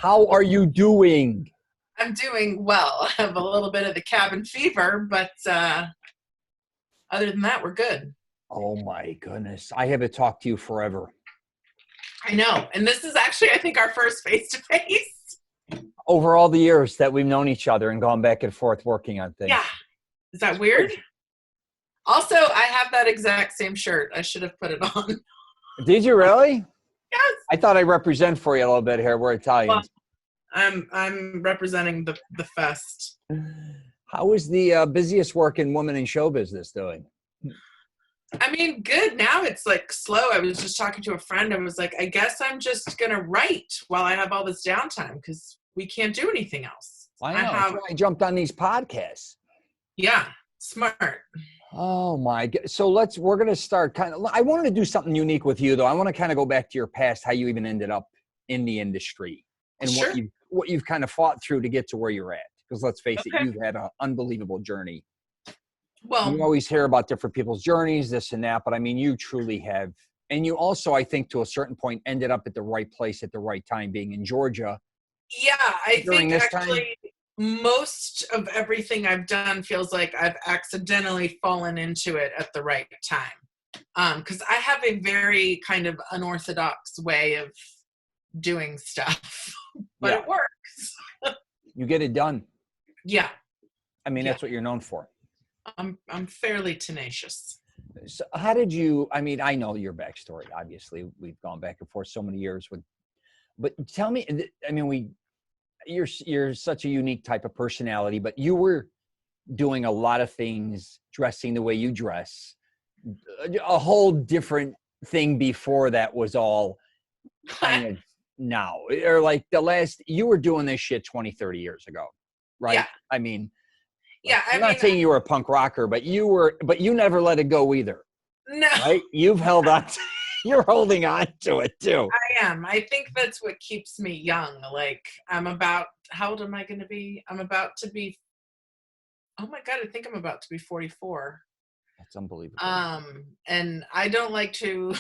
How are you doing? I'm doing well. I have a little bit of the cabin fever, but other than that, we're good. Oh my goodness. I haven't talked to you forever. I know. And this is actually, I think, our first face-to-face. Over all the years that we've known each other and gone back and forth working on things. Yeah. Is that weird? Also, I have that exact same shirt. I should have put it on. Did you really? Yes. I thought I'd represent for you a little bit here. We're Italians. Well, I'm representing the fest. How is the busiest working woman in show business doing? I mean, good. Now it's like slow. I was just talking to a friend. I was like, I guess I'm just going to write while I have all this downtime because we can't do anything else. I know. That's why I jumped on these podcasts. Yeah. Smart. Oh my God. So we're going to start I wanted to do something unique with you though. I want to kind of go back to your past, how you even ended up in the industry and Sure. what you've kind of fought through to get to where you're at. Because let's face it, you've had an unbelievable journey. Well, you always hear about different people's journeys, this and that, but I mean, you truly have. And you also, I think to a certain point, ended up at the right place at the right time, being in Georgia. Yeah, I think actually most of everything I've done feels like I've accidentally fallen into it at the right time. Because I have a very kind of unorthodox way of doing stuff, but It works. You get it done. Yeah. I mean, that's what you're known for. I'm fairly tenacious. So how did you, I mean, I know your backstory, obviously. We've gone back and forth so many years but tell me, I mean, you're such a unique type of personality, but you were doing a lot of things, dressing the way you dress. A whole different thing before that was all kind of now. Or like you were doing this shit 20, 30 years ago, right? Yeah. I mean, I'm not saying you were a punk rocker, but you never let it go either. No. Right? You've held on to, you're holding on to it too. I am. I think that's what keeps me young. Like how old am I going to be? I'm about to be, oh my God, I think I'm about to be 44. That's unbelievable. And I don't like to,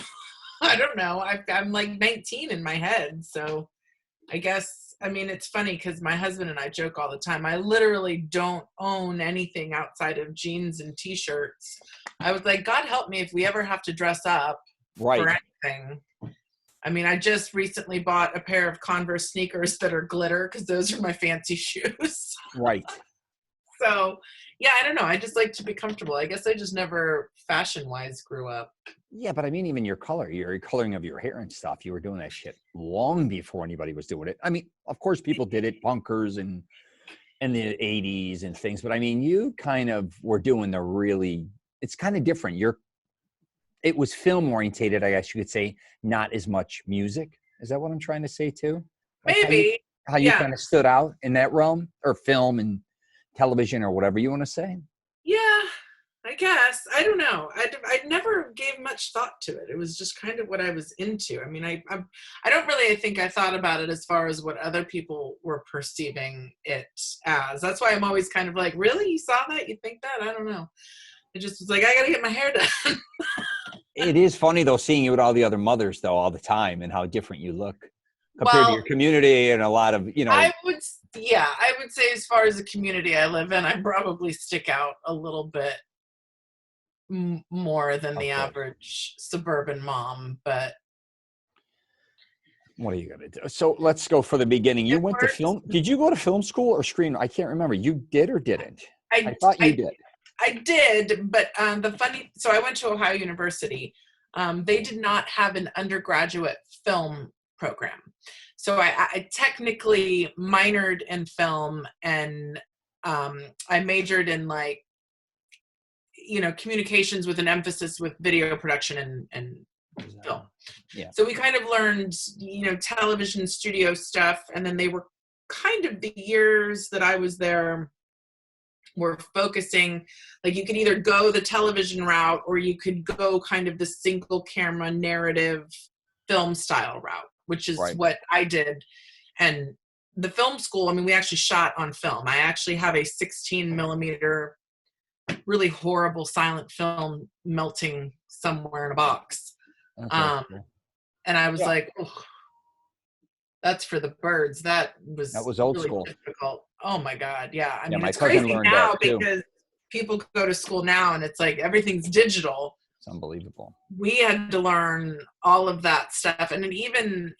I don't know. I'm like 19 in my head. So I guess, I mean, it's funny because my husband and I joke all the time. I literally don't own anything outside of jeans and t-shirts. I was like, God help me if we ever have to dress up for anything. I mean, I just recently bought a pair of Converse sneakers that are glitter because those are my fancy shoes. Right. So, yeah, I don't know. I just like to be comfortable. I guess I just never fashion-wise grew up. Yeah, but I mean, even your coloring of your hair and stuff, you were doing that shit long before anybody was doing it. I mean, of course, people did it, punkers and in the 80s and things, but I mean, you kind of were doing it's kind of different. It was film orientated, I guess you could say, not as much music. Is that what I'm trying to say too? Like maybe. How you kind of stood out in that realm, or film and television or whatever you want to say? Yeah. I guess. I don't know. I never gave much thought to it. It was just kind of what I was into. I mean, I don't really think I thought about it as far as what other people were perceiving it as. That's why I'm always kind of like, really? You saw that? You think that? I don't know. It just was like, I got to get my hair done. It is funny, though, seeing you with all the other mothers, though, all the time and how different you look compared to your community and a lot of, I would say as far as the community I live in, I probably stick out a little bit more than the average suburban mom, but what are you gonna do? So let's go for the beginning. You went to film. Did you go to film school or screen? I can't remember. You did or didn't? I thought you did. I did, but so I went to Ohio University. They did not have an undergraduate film program. So I technically minored in film and I majored in communications with an emphasis with video production and film. Yeah. So we kind of learned, television studio stuff. And then they were kind of the years that I was there were focusing, like you could either go the television route or you could go kind of the single camera narrative film style route, which is what I did. And the film school, I mean, we actually shot on film. I actually have a 16 millimeter really horrible silent film melting somewhere in a box. And I was like, oh. That's for the birds. That was old really school. difficult. Oh my God. Yeah. I Yeah, mean, my it's cousin crazy learned now that too. because people go to school now and it's like everything's digital. It's unbelievable. We had to learn all of that stuff. And then even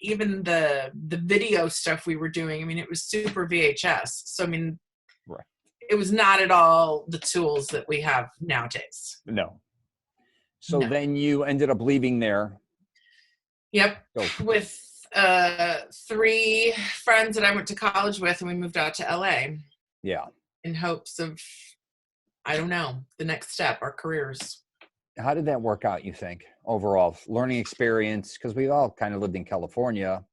the video stuff we were doing, I mean, it was super VHS. So, I mean, right. It was not at all the tools that we have nowadays. No. So then you ended up leaving there. Yep. With 3 friends that I went to college with, and we moved out to LA. Yeah. In hopes of, I don't know, the next step, our careers. How did that work out, you think, overall? Learning experience, because we all kind of lived in California.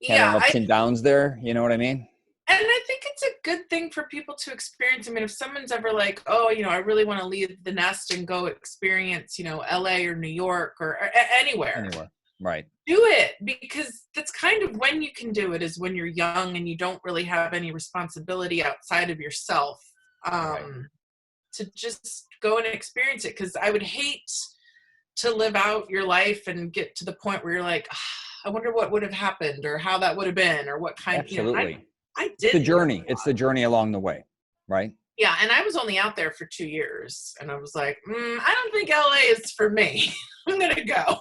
Had our ups and downs there, you know what I mean? And I think it's a good thing for people to experience. I mean, if someone's ever like, oh, you know, I really want to leave the nest and go experience, you know, LA or New York or anywhere. Right. Do it, because that's kind of when you can do it, is when you're young and you don't really have any responsibility outside of yourself. To just go and experience it, because I would hate to live out your life and get to the point where you're like, I wonder what would have happened or how that would have been or what kind. Absolutely. You know, I did the journey. It's the journey along the way, right? Yeah, and I was only out there for 2 years, and I was like, I don't think LA is for me. I'm gonna go.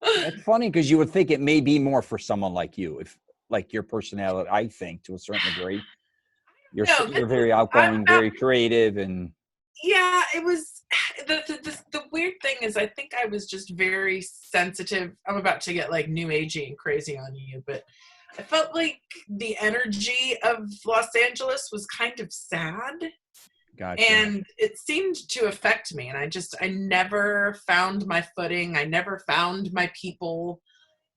It's funny because you would think it may be more for someone like you, if like your personality. I think to a certain degree. You're very outgoing, very creative, and yeah, it was the weird thing is I think I was just very sensitive. I'm about to get like new agey and crazy on you, but I felt like the energy of Los Angeles was kind of sad. Gotcha. And it seemed to affect me, and I never found my footing. I never found my people.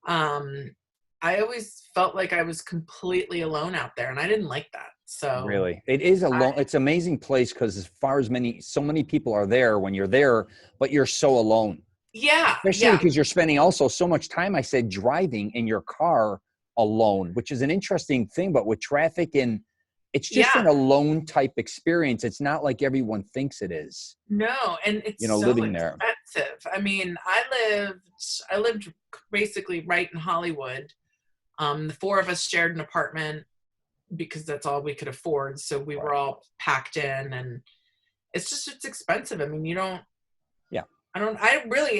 I always felt like I was completely alone out there, and I didn't like that. So really, it is alone. It's an amazing place because as far as so many people are there when you're there, but you're so alone. Yeah. Especially because you're spending also so much time, I said, driving in your car alone, which is an interesting thing, but with traffic and it's just an alone type experience. It's not like everyone thinks it is. No. And it's so living expensive. there. I mean, I lived basically right in Hollywood. The 4 of us shared an apartment because that's all we could afford. So we were all packed in, and it's expensive. I mean, I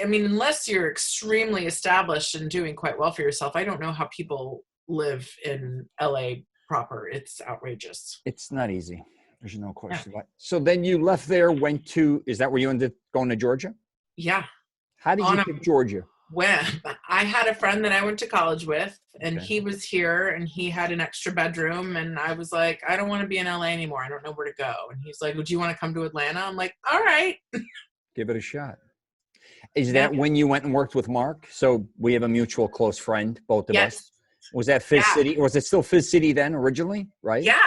mean, unless you're extremely established and doing quite well for yourself, I don't know how people live in LA proper. It's outrageous. It's not easy. There's no question. Yeah. So then you left there, is that where you ended up going to Georgia? Yeah. How did you pick Georgia? When I had a friend that I went to college with, and he was here, and he had an extra bedroom, and I was like, I don't want to be in LA anymore. I don't know where to go. And he's like, would you want to come to Atlanta? I'm like, all right. Give it a shot. Is that when you went and worked with Mark? So we have a mutual close friend, both of us. Was that FIZZ City? Was it still FIZZ City then originally, right? Yeah.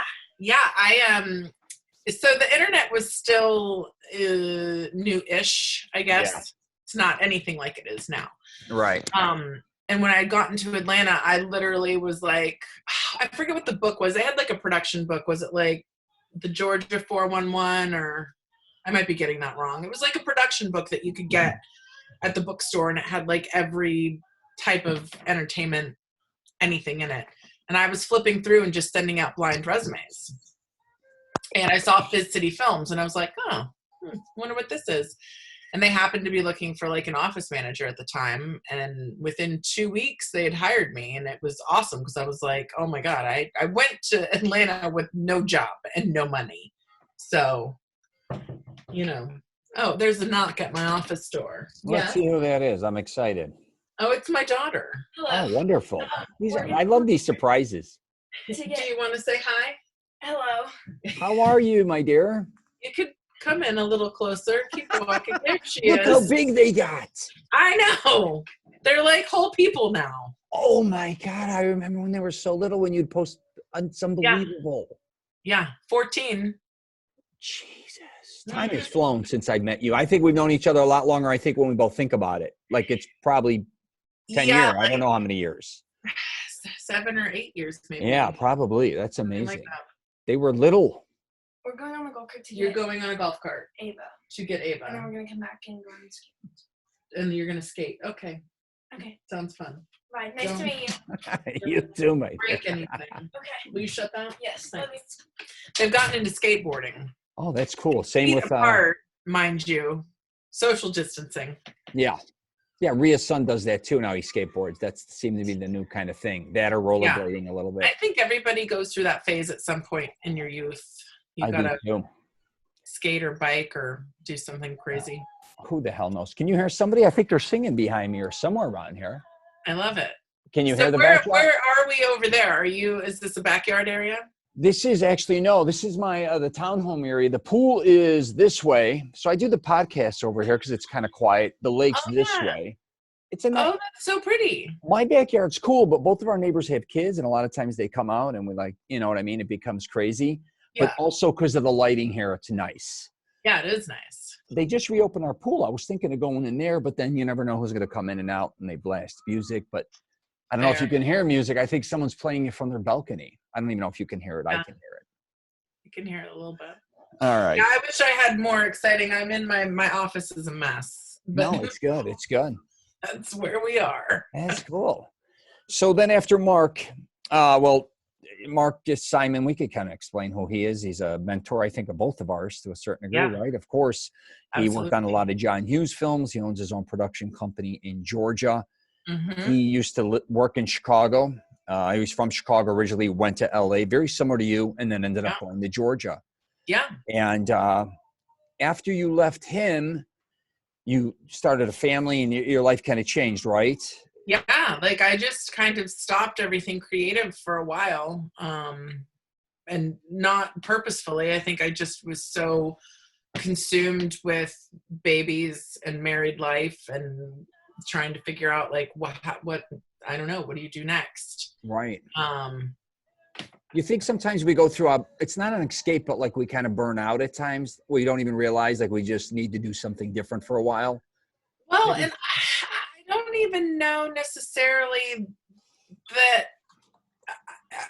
So the internet was still new-ish, I guess. Yeah. It's not anything like it is now. Right. And when I had gotten to Atlanta, I literally was like, I forget what the book was. They had like a production book. Was it like the Georgia 411, or I might be getting that wrong. It was like a production book that you could get at the bookstore, and it had like every type of entertainment, anything in it. And I was flipping through and just sending out blind resumes. And I saw FIZZ City Films, and I was like, wonder what this is. And they happened to be looking for like an office manager at the time. And within 2 weeks they had hired me, and it was awesome because I was like, oh my God, I went to Atlanta with no job and no money. So, there's a knock at my office door. Let's see who that is. I'm excited. Oh, it's my daughter. Hello. Oh, wonderful. I love these surprises. Do you want to say hi? Hello. How are you, my dear? You could come in a little closer. Keep walking. There she is. Look how big they got. I know. They're like whole people now. Oh my God. I remember when they were so little, when you'd post. It's unbelievable. Yeah. 14. Jesus. Time has flown since I met you. I think we've known each other a lot longer. I think when we both think about it, like it's probably 10 years. I don't know how many years. 7 or 8 years, maybe. Yeah, probably. That's amazing. Like that. They were little. We're going on a golf cart today. You're going on a golf cart. Ava. To get Ava. And then we're going to come back and go on skate. And you're going to skate. Okay. Okay. Sounds fun. Bye. Nice to meet you. You too, mate. Break anything. Okay. Will you shut that? Yes. Let me. They've gotten into skateboarding. Oh, that's cool. Same Feet with apart, mind you. Social distancing. Yeah. Yeah, Ria's son does that too now. He skateboards. That seemed to be the new kind of thing. That or rollerblading a little bit. I think everybody goes through that phase at some point in your youth. You gotta skate or bike or do something crazy. Who the hell knows? Can you hear somebody? I think they're singing behind me or somewhere around here. I love it. Can you hear the backyard? Where are we over there? Is this a backyard area? This is actually, no, this is my, the townhome area. The pool is this way. So I do the podcast over here because it's kind of quiet. The lake's this way. It's that's so pretty. My backyard's cool, but both of our neighbors have kids and a lot of times they come out and we like, you know what I mean? It becomes crazy, but also because of the lighting here, it's nice. Yeah, it is nice. They just reopened our pool. I was thinking of going in there, but then you never know who's going to come in and out and they blast music, but I don't know if you can hear music. I think someone's playing it from their balcony. I don't even know if you can hear it. I can hear it. You can hear it a little bit. All right. Yeah, I wish I had more exciting. I'm in my office is a mess. But no, it's good. It's good. That's where we are. That's cool. So then after Mark, Mark Simon, we could kind of explain who he is. He's a mentor, I think, of both of ours to a certain degree, right? Of course, he worked on a lot of John Hughes films. He owns his own production company in Georgia. Mm-hmm. He used to work in Chicago. He was from Chicago originally, went to LA, very similar to you, and then ended up going to Georgia. Yeah. And after you left him, you started a family and your life kind of changed, right? Yeah. Like I just kind of stopped everything creative for a while. And not purposefully. I think I just was so consumed with babies and married life and trying to figure out like what I don't know, what do you do next? Right. You think sometimes we go through it's not an escape, but like we kind of burn out at times where you don't even realize like we just need to do something different for a while. Well, and I don't even know necessarily that,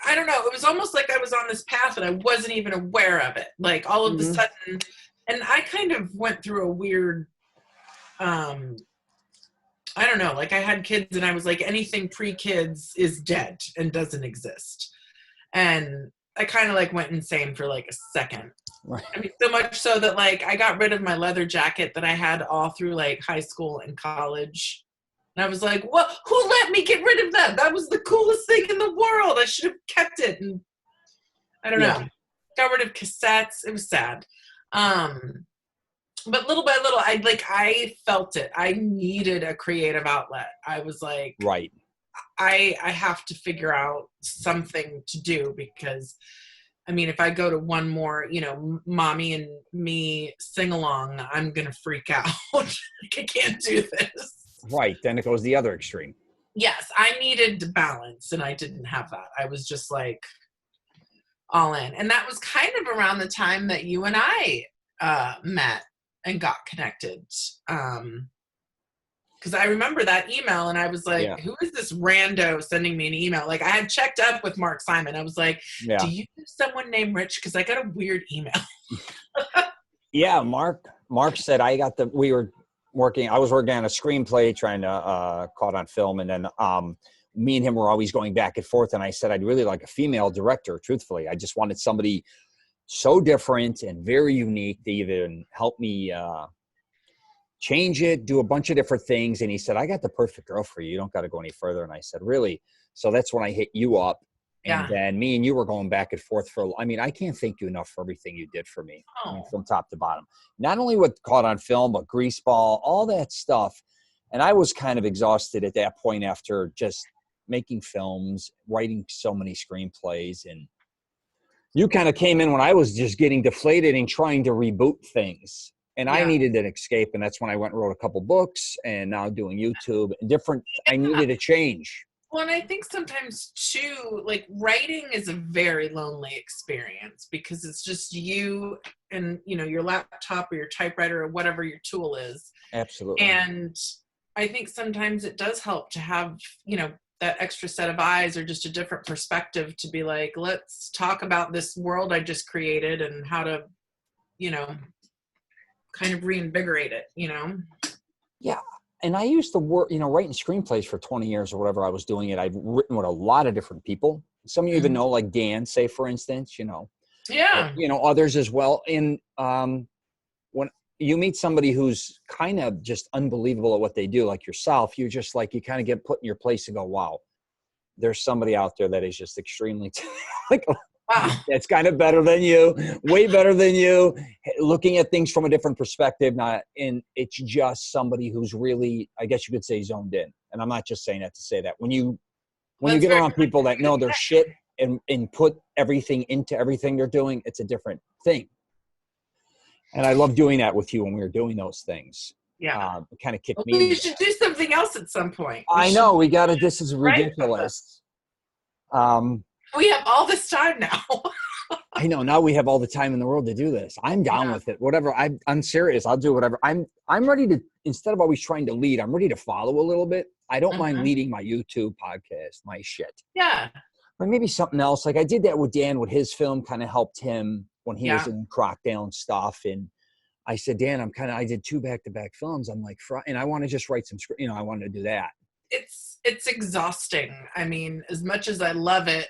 I don't know. It was almost like I was on this path and I wasn't even aware of it. Like all of a sudden, and I kind of went through a weird, I don't know, like I had kids and I was like, anything pre-kids is dead and doesn't exist. And I kind of like went insane for like a second. Right. I mean, so much so that like I got rid of my leather jacket that I had all through like high school and college. And I was like, what? Who let me get rid of that? That was the coolest thing in the world. I should have kept it. And I don't know. Got rid of cassettes. It was sad. But little by little, I felt it. I needed a creative outlet. I was like, right. I have to figure out something to do because, I mean, if I go to one more, mommy and me sing along, I'm going to freak out. Like, I can't do this. Right. Then it goes the other extreme. Yes. I needed balance and I didn't have that. I was just like all in. And that was kind of around the time that you and I met and got connected. Because I remember that email and I was like, who is this rando sending me an email? Like I had checked up with Mark Simon. I was like, do you know someone named Rich? Because I got a weird email. Yeah, Mark said I was working on a screenplay trying to caught on film. And then me and him were always going back and forth. And I said, I'd really like a female director, truthfully. I just wanted somebody so different and very unique to even help me change it, do a bunch of different things. And he said, I got the perfect girl for you. You don't got to go any further. And I said, really? So that's when I hit you up. And then me and you were going back and forth I can't thank you enough for everything you did for me from top to bottom. Not only what caught on film, but Greaseball, all that stuff. And I was kind of exhausted at that point after just making films, writing so many screenplays. And you kind of came in when I was just getting deflated and trying to reboot things. And I needed an escape. And that's when I went and wrote a couple books and now doing YouTube. I needed a change. Well, and I think sometimes too, like writing is a very lonely experience because it's just you and, your laptop or your typewriter or whatever your tool is. Absolutely. And I think sometimes it does help to have, that extra set of eyes or just a different perspective to be like, let's talk about this world I just created and how to, kind of reinvigorate it, Yeah. and I used to work, writing screenplays for 20 years or whatever I was doing it. I've written with a lot of different people. Some of you even know, like Dan, say, for instance, Yeah. Others as well. And when you meet somebody who's kind of just unbelievable at what they do, like yourself, you just like, you kind of get put in your place and go, wow, there's somebody out there that is just extremely like, Wow. it's kind of better than you, way better than you, looking at things from a different perspective. And it's just somebody who's really, I guess you could say, zoned in. And I'm not just saying that to say that. When you get around people that know their shit and put everything into everything they're doing, it's a different thing. And I love doing that with you when we were doing those things. Yeah. It kind of kicked me. We should do something else at some point. I know. We got to, this is ridiculous. We have all this time now. I know. Now we have all the time in the world to do this. I'm down with it. Whatever. I'm serious. I'll do whatever. I'm ready to, instead of always trying to lead, I'm ready to follow a little bit. I don't mind leading my YouTube podcast, my shit. Yeah. But maybe something else. Like I did that with Dan with his film, kind of helped him when he was in Crockdown stuff. And I said, Dan, I did 2 back-to-back films. I'm like, and I want to just write some script. I wanted to do that. It's exhausting. I mean, as much as I love it,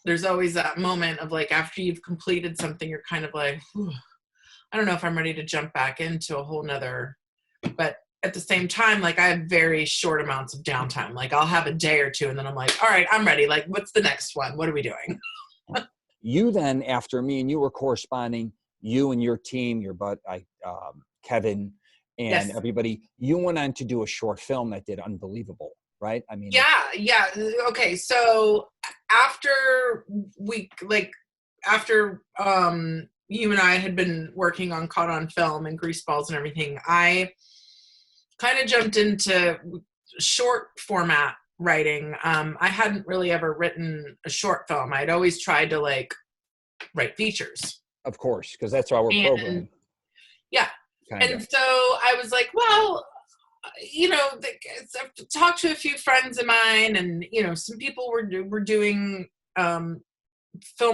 there's always that moment of like, after you've completed something, you're kind of like, I don't know if I'm ready to jump back into a whole nother, but at the same time, like I have very short amounts of downtime. Like I'll have a day or two and then I'm like, all right, I'm ready. Like, what's the next one? What are we doing? You then, after me and you were corresponding, you and your team, your bud, Kevin and everybody, you went on to do a short film that did unbelievable, right? I mean, yeah. Okay. So after you and I had been working on Caught on Film and Greaseballs and everything, I kind of jumped into short format writing. I hadn't really ever written a short film. I'd always tried to like write features. Of course, because that's why we're programming. Yeah. Kinda. And so I was like, well, I've talked to a few friends of mine and, some people were doing film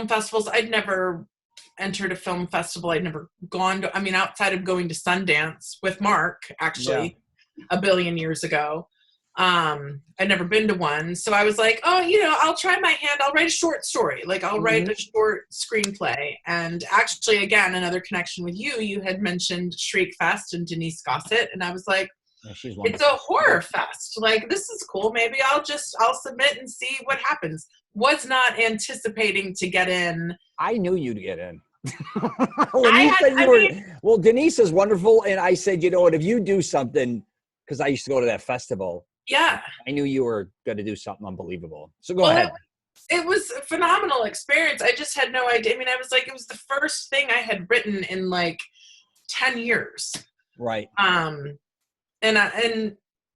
festivals. I'd never entered a film festival. I'd never gone to, outside of going to Sundance with Mark, actually, a billion years ago. I'd never been to one. So I was like, I'll try my hand. I'll write a short story. Like I'll write a short screenplay. And actually, again, another connection with you. You had mentioned Shriek Fest and Denise Gossett. And I was like, it's a horror fest. Like, this is cool. Maybe I'll submit and see what happens. Was not anticipating to get in. I knew you'd get in. Well, Denise is wonderful. And I said, you know what, if you do something, because I used to go to that festival. Yeah. I knew you were going to do something unbelievable. So go ahead. It was a phenomenal experience. I just had no idea. I was like, it was the first thing I had written in like 10 years. Right. And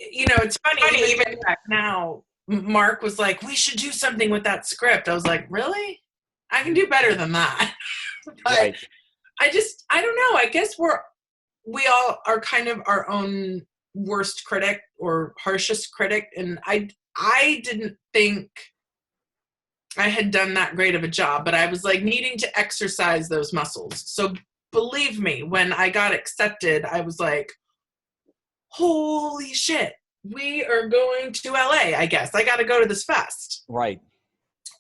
it's funny, even back now, Mark was like, we should do something with that script. I was like, really? I can do better than that. But right. I don't know. I guess we all are kind of our own worst critic or harshest critic. And I didn't think I had done that great of a job, but I was like needing to exercise those muscles. So believe me, when I got accepted, I was like, holy shit, we are going to LA, I guess. I got to go to this fest. Right.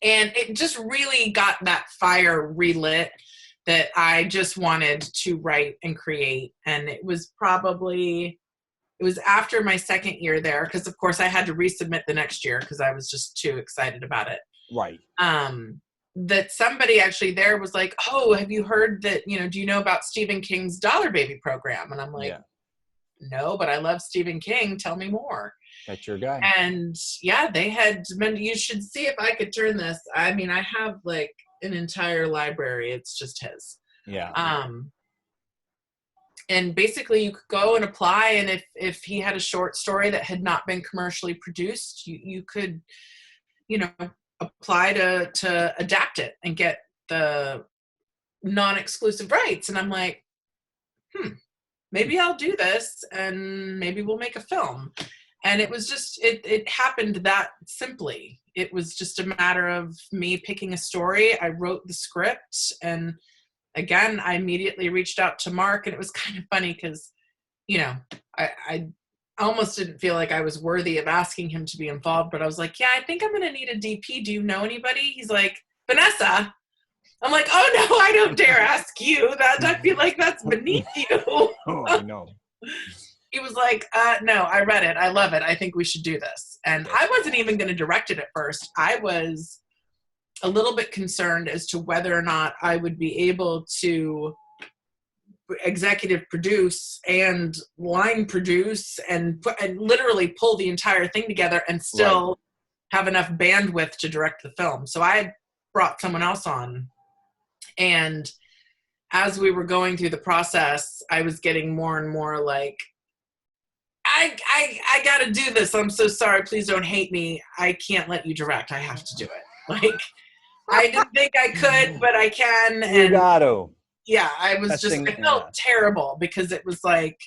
And it just really got that fire relit that I just wanted to write and create. And it was after my second year there, because of course I had to resubmit the next year because I was just too excited about it. Right. That somebody actually there was like, oh, have you heard that, do you know about Stephen King's Dollar Baby program? And I'm like, no, but I love Stephen King. Tell me more. That's your guy. And they had, you should see if I could turn this. I have like an entire library. It's just his. Yeah. And basically you could go and apply. And if he had a short story that had not been commercially produced, you could, apply to adapt it and get the non-exclusive rights. And I'm like, maybe I'll do this and maybe we'll make a film. And it was just, it happened that simply. It was just a matter of me picking a story. I wrote the script, and again, I immediately reached out to Mark, and it was kind of funny because, I almost didn't feel like I was worthy of asking him to be involved, but I was like, yeah, I think I'm going to need a DP. Do you know anybody? He's like, Vanessa. I'm like, oh no, I don't dare ask you that. I feel like that's beneath you. Oh, no. He was like, no, I read it. I love it. I think we should do this. And I wasn't even going to direct it at first. I was a little bit concerned as to whether or not I would be able to executive produce and line produce and literally pull the entire thing together and still have enough bandwidth to direct the film. So I had brought someone else on. And as we were going through the process, I was getting more and more like, I got to do this. I'm so sorry. Please don't hate me. I can't let you direct. I have to do it. Like, I didn't think I could, but I can. And you got to. Yeah, I felt terrible because it was like,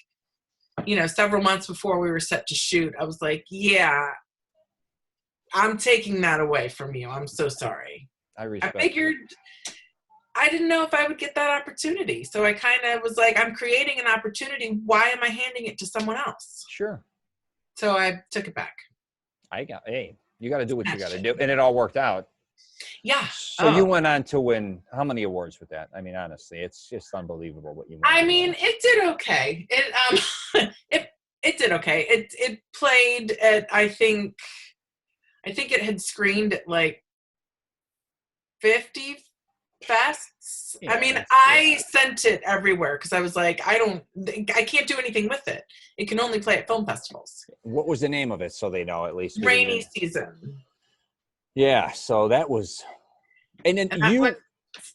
several months before we were set to shoot, I was like, yeah, I'm taking that away from you. I'm so sorry. I figured I didn't know if I would get that opportunity. So I kind of was like, I'm creating an opportunity. Why am I handing it to someone else? Sure. So I took it back. You got to do what you got to do. And it all worked out. Yeah. So you went on to win how many awards with that? I mean, honestly, it's just unbelievable what you won. I mean, it did okay. It did okay. It played at, I think it had screened at like 50 fests. Yeah, I mean, I sent it everywhere because I was like, I can't do anything with it. It can only play at film festivals. What was the name of it so they know at least? Rainy Season. Yeah, so that was, and then that was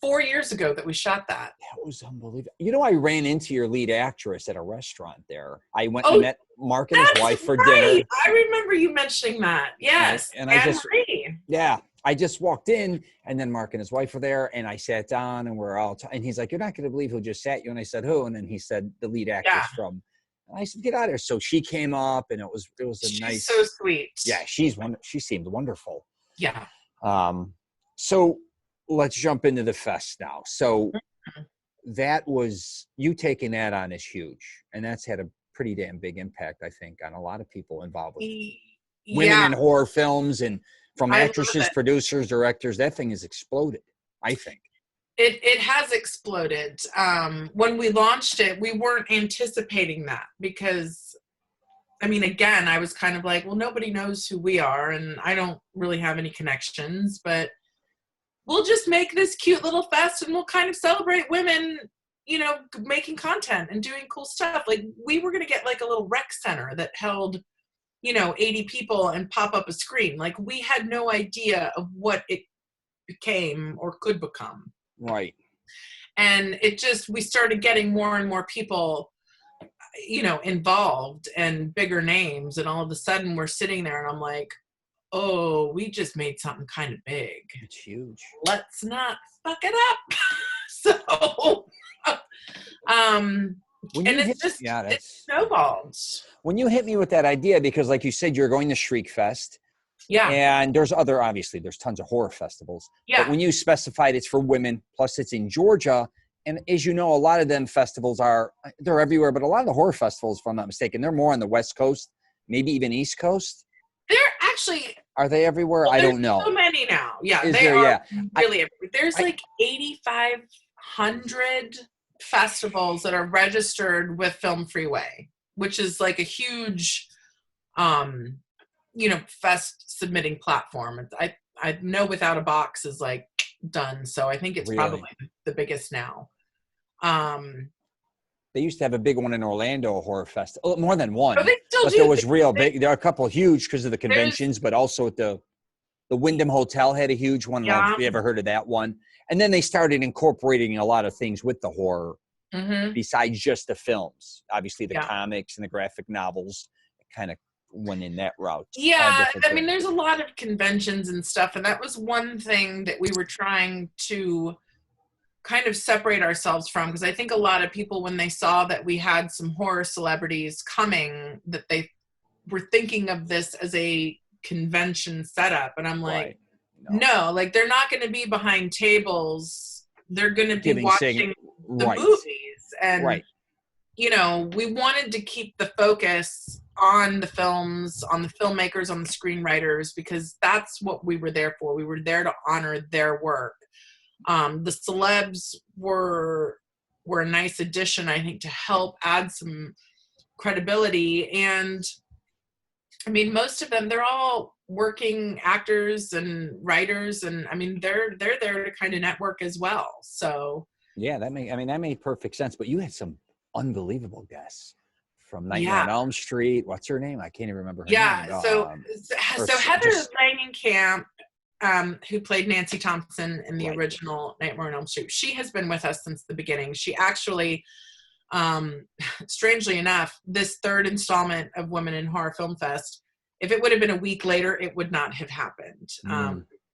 4 years ago that we shot that. That was unbelievable. I ran into your lead actress at a restaurant there. I went and met Mark and his wife for dinner. I remember you mentioning that. Yes. And I just walked in, and then Mark and his wife were there, and I sat down, and we're all and he's like, "You're not going to believe who just sat you." And I said, "Who?" And then he said, "The lead actress from." And I said, "Get out of here." So she came up, and it was She's so sweet. Yeah, she seemed wonderful. Yeah. So let's jump into the fest now. So that was, you taking that on is huge, and that's had a pretty damn big impact, I think, on a lot of people involved with women in horror films, and from actresses, producers, directors. That thing has exploded, I think. It has exploded. When we launched it, we weren't anticipating that because, I mean, again, I was kind of like, well, nobody knows who we are, and I don't really have any connections, but we'll just make this cute little fest, and we'll kind of celebrate women, making content and doing cool stuff. Like, we were going to get like a little rec center that held, 80 people and pop up a screen. Like, we had no idea of what it became or could become. Right. And we started getting more and more people, involved and bigger names. And all of a sudden we're sitting there and I'm like, oh, we just made something kind of big. It's huge. Let's not fuck it up. So, it snowballed. When you hit me with that idea, because like you said, you're going to Shriek Fest. Yeah. And there's tons of horror festivals. Yeah. But when you specified it's for women, plus it's in Georgia, and as you know, a lot of them festivals they're everywhere, but a lot of the horror festivals, if I'm not mistaken, they're more on the West Coast, maybe even East Coast. They're actually... Are they everywhere? I don't know. So many now. Yeah, Is they there, are yeah. really everywhere. There's like 8,500 festivals that are registered with Film Freeway, which is like a huge, fest submitting platform. I know Without a Box is like done, so I think it's probably the biggest now. They used to have a big one in Orlando, a horror fest. Oh, more than one. Oh, they still do. There was big. There are a couple huge because of the conventions, but also at the Wyndham Hotel had a huge one. Yeah. I don't know if you ever heard of that one. And then they started incorporating a lot of things with the horror besides just the films. Obviously, the comics and the graphic novels kind of went in that route. Yeah, I mean, there's a lot of conventions and stuff, and that was one thing that we were trying to kind of separate ourselves from, because I think a lot of people, when they saw that we had some horror celebrities coming, that they were thinking of this as a convention setup, and I'm like, no, like, they're not going to be behind tables, they're going to be watching the movies, and we wanted to keep the focus on the films, on the filmmakers, on the screenwriters, because that's what we were there for. We were there to honor their work. The celebs were a nice addition, I think, to help add some credibility. And I mean, most of them, they're all working actors and writers, and I mean, they're there to kind of network as well. So yeah, that made perfect sense. But you had some unbelievable guests from Nightmare on Elm Street. What's her name? I can't even remember her name. Yeah, so Heather Langenkamp, who played Nancy Thompson in the original Nightmare on Elm Street, she has been with us since the beginning. She actually, strangely enough, this third installment of Women in Horror Film Fest, if it would have been a week later, it would not have happened.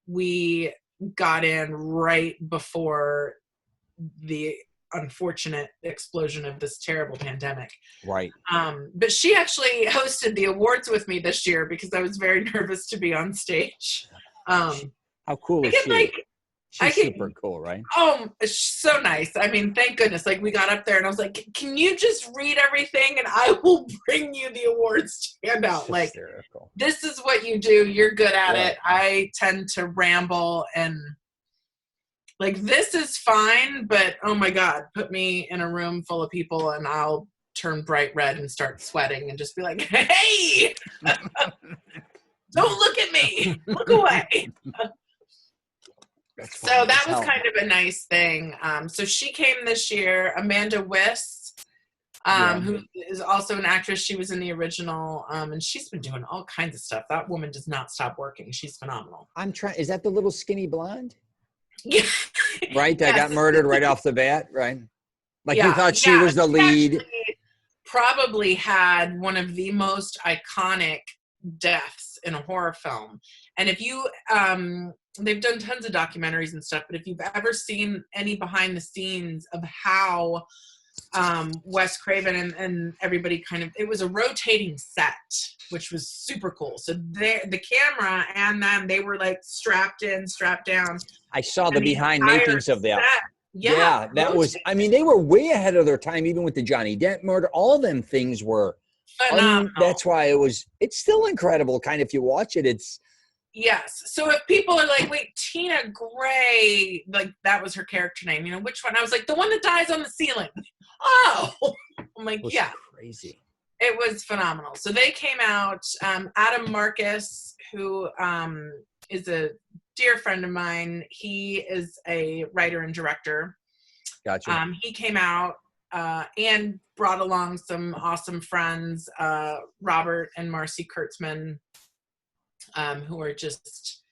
We got in right before the unfortunate explosion of this terrible pandemic. Right. But she actually hosted the awards with me this year because I was very nervous to be on stage. How cool is she? She's super cool, right? Oh, it's so nice. I mean, thank goodness. Like, we got up there and I was like, can you just read everything and I will bring you the awards handout. Like, hysterical. This is what you do. You're good at it. I tend to ramble and like, this is fine, but oh my God, put me in a room full of people and I'll turn bright red and start sweating and just be like, hey, don't look at me. Look away. So that was kind of a nice thing. So she came this year. Amanda Wiss, who is also an actress. She was in the original, and she's been doing all kinds of stuff. That woman does not stop working. She's phenomenal. Is that the little skinny blonde? Yeah. Right? That got murdered right off the bat, right? Like you thought she was the lead. Probably had one of the most iconic deaths in a horror film. And if you, they've done tons of documentaries and stuff, but if you've ever seen any behind the scenes of how Wes Craven and everybody it was a rotating set, which was super cool. So the camera and them, they were like strapped in, strapped down. I saw the behind makings of that. Yeah, that was, I mean, they were way ahead of their time, even with the Johnny Depp murder. All them things were phenomenal. That's why it's still incredible. Kind of, if you watch it, it's. Yes. So if people are like, wait, Tina Gray, like that was her character name, you know, which one? I was like, the one that dies on the ceiling. Oh, I'm like, yeah. Crazy. It was phenomenal. So they came out, Adam Marcus, who is a dear friend of mine. He is a writer and director. Gotcha. He came out and brought along some awesome friends, Robert and Marcy Kurtzman, who are just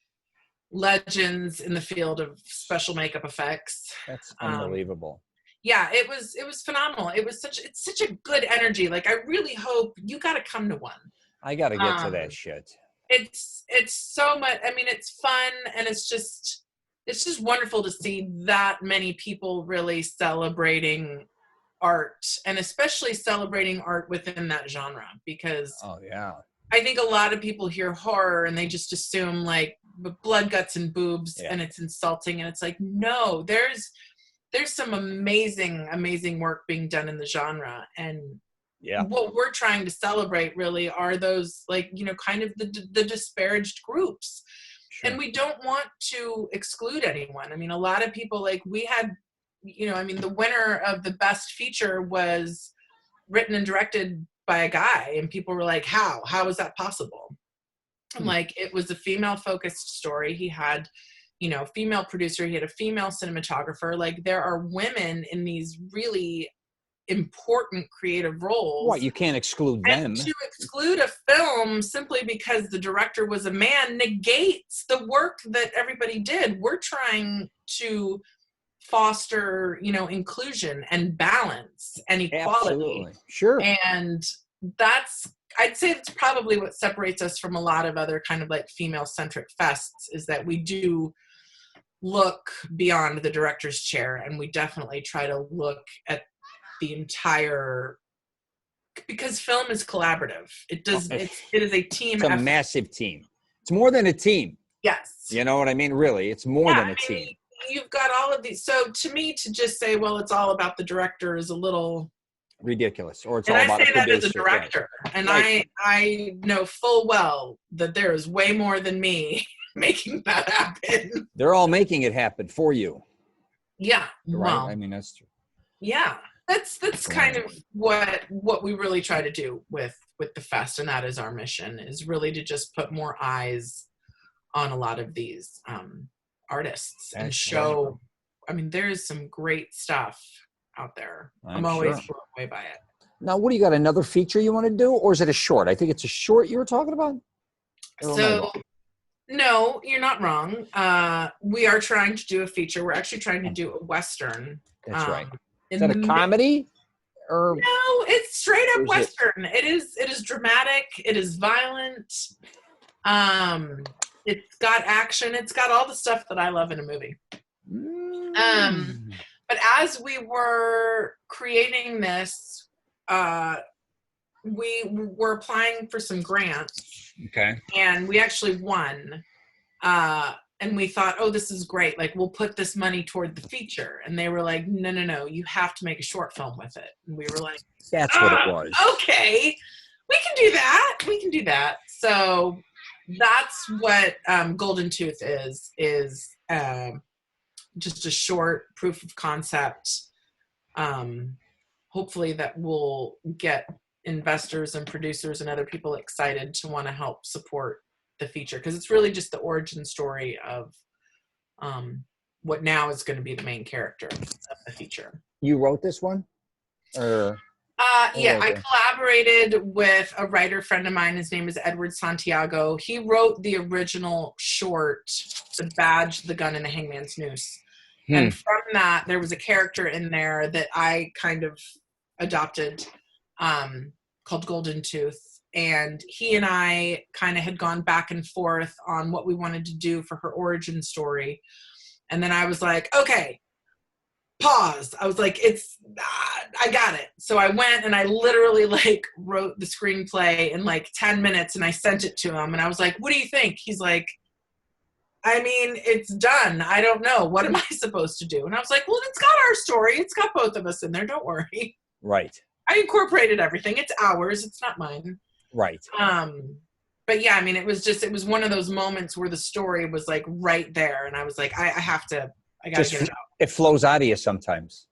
legends in the field of special makeup effects. That's unbelievable. Yeah, it was phenomenal. It's such a good energy. Like, I really hope you got to come to one. I got to get to that shit. It's so much. I mean, it's fun, and it's just wonderful to see that many people really celebrating art, and especially celebrating art within that genre, because I think a lot of people hear horror and they just assume like blood, guts, and boobs, and it's insulting. And it's like, no, there's some amazing work being done in the genre. And what we're trying to celebrate really are those, like, you know, kind of the disparaged groups. Sure. And we don't want to exclude anyone. I mean, a lot of people, like, we had, you know, I mean, the winner of the best feature was written and directed by a guy, and people were like, how is that possible? I'm like, it was a female focused story. He had, you know, female producer, he had a female cinematographer. Like, there are women in these really important creative roles. What, you can't exclude them. And to exclude a film simply because the director was a man negates the work that everybody did. We're trying to foster, you know, inclusion and balance and equality. Absolutely. Sure. And I'd say that's probably what separates us from a lot of other kind of like female-centric fests, is that we do look beyond the director's chair, and we definitely try to look at the entire, because film is collaborative. It is a team. It's a massive team. It's more than a team. Yes. You know what I mean? Really, it's more than a team. You've got all of these. So to me, to just say, well, it's all about the director is a little ridiculous, or it's And all I about say a that as a producer. director, and Right. I know full well that there is way more than me making that happen. They're all making it happen for you. Yeah, Right. well, I mean, that's true. yeah, that's kind of what we really try to do with the fest, and that is our mission, is really to just put more eyes on a lot of these artists and show. I mean, there's some great stuff out there. I'm always blown away by it. Now, what do you got? Another feature you want to do, or is it a short? I think it's a short you were talking about. So, no, you're not wrong. We are trying to do a feature. We're actually trying to do a Western. That's right. Is that a comedy? Or no, it's straight up Western. It is dramatic. It is violent. It's got action. It's got all the stuff that I love in a movie. But as we were creating this, we were applying for some grants. Okay. And we actually won. And we thought, oh, this is great. Like, we'll put this money toward the feature. And they were like, no, you have to make a short film with it. And we were like, that's what it was. Okay, we can do that. So that's what Golden Tooth is just a short proof of concept. Hopefully that will get investors and producers and other people excited to want to help support the feature, because it's really just the origin story of what now is going to be the main character of the feature. You wrote this one? Or yeah, I collaborated with a writer friend of mine. His name is Edward Santiago. He wrote the original short, The Badge, the Gun, and the Hangman's Noose. And from that, there was a character in there that I kind of adopted called Golden Tooth. And he and I kind of had gone back and forth on what we wanted to do for her origin story. And then I was like, okay, pause. I was like, I got it. So I went and I literally like wrote the screenplay in like 10 minutes and I sent it to him. And I was like, what do you think? He's like, I mean, it's done. I don't know. What am I supposed to do? And I was like, well, it's got our story. It's got both of us in there. Don't worry. Right. I incorporated everything. It's ours. It's not mine. Right. But yeah, I mean, it was one of those moments where the story was like right there. And I was like, I gotta get it out. It flows out of you sometimes.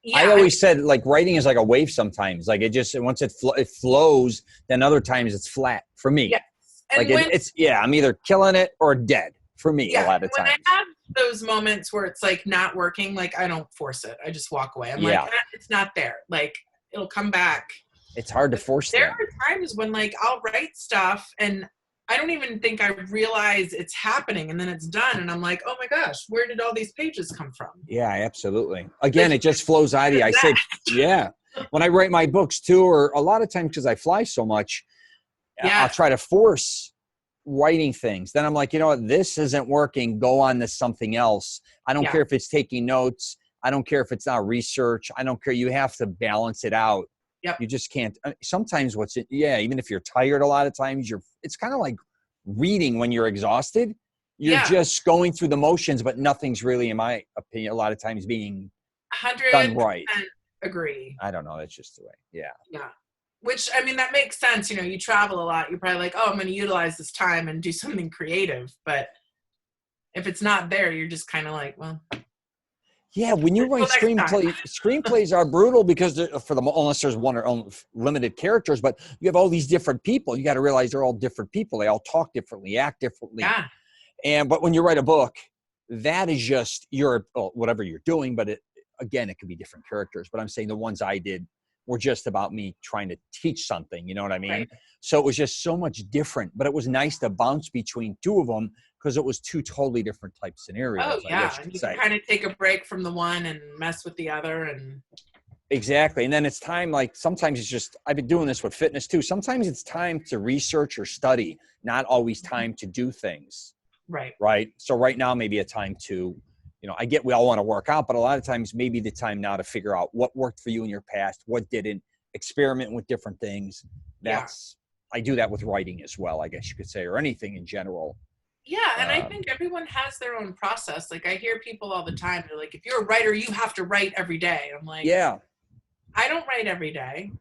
Yeah, I always said like writing is like a wave sometimes. Like once it flows, then other times it's flat for me. Yes. Like I'm either killing it or dead for me a lot of times. When I have those moments where it's like not working, like I don't force it. I just walk away. I'm like, it's not there. Like it'll come back. It's hard to force that. There are times when like I'll write stuff and I don't even think I realize it's happening, and then it's done and I'm like, oh my gosh, where did all these pages come from? Yeah, absolutely. Again, it just flows out of you. I say, yeah. When I write my books too, or a lot of times because I fly so much, I'll try to force writing things. Then I'm like, you know what, this isn't working. Go on to something else. I don't care if it's taking notes. I don't care if it's not research. I don't care. You have to balance it out. Yep. You just can't. Sometimes even if you're tired a lot of times, it's kind of like reading when you're exhausted. You're just going through the motions, but nothing's really, in my opinion, a lot of times being done right. Agree. I don't know. That's just the way. Yeah. Yeah. Which, I mean, that makes sense. You know, you travel a lot. You're probably like, oh, I'm going to utilize this time and do something creative. But if it's not there, you're just kind of like, well. Yeah, when you write screenplays are brutal because unless there's one or limited characters, but you have all these different people. You got to realize they're all different people. They all talk differently, act differently. Yeah. But when you write a book, that is just whatever you're doing. But it could be different characters. But I'm saying the ones I did were just about me trying to teach something. You know what I mean? Right. So it was just so much different. But it was nice to bounce between two of them, because it was two totally different type scenarios. Oh, yeah. And you can kind of take a break from the one and mess with the other. And exactly. And then it's time, like sometimes it's just, I've been doing this with fitness too. Sometimes it's time to research or study, not always time to do things. Right. Right. So right now, maybe a time to, I get we all want to work out, but a lot of times maybe the time now to figure out what worked for you in your past, what didn't, experiment with different things. I do that with writing as well, I guess you could say, or anything in general. Yeah, and I think everyone has their own process. Like I hear people all the time, they're like, if you're a writer, you have to write every day. I'm like, yeah. I don't write every day.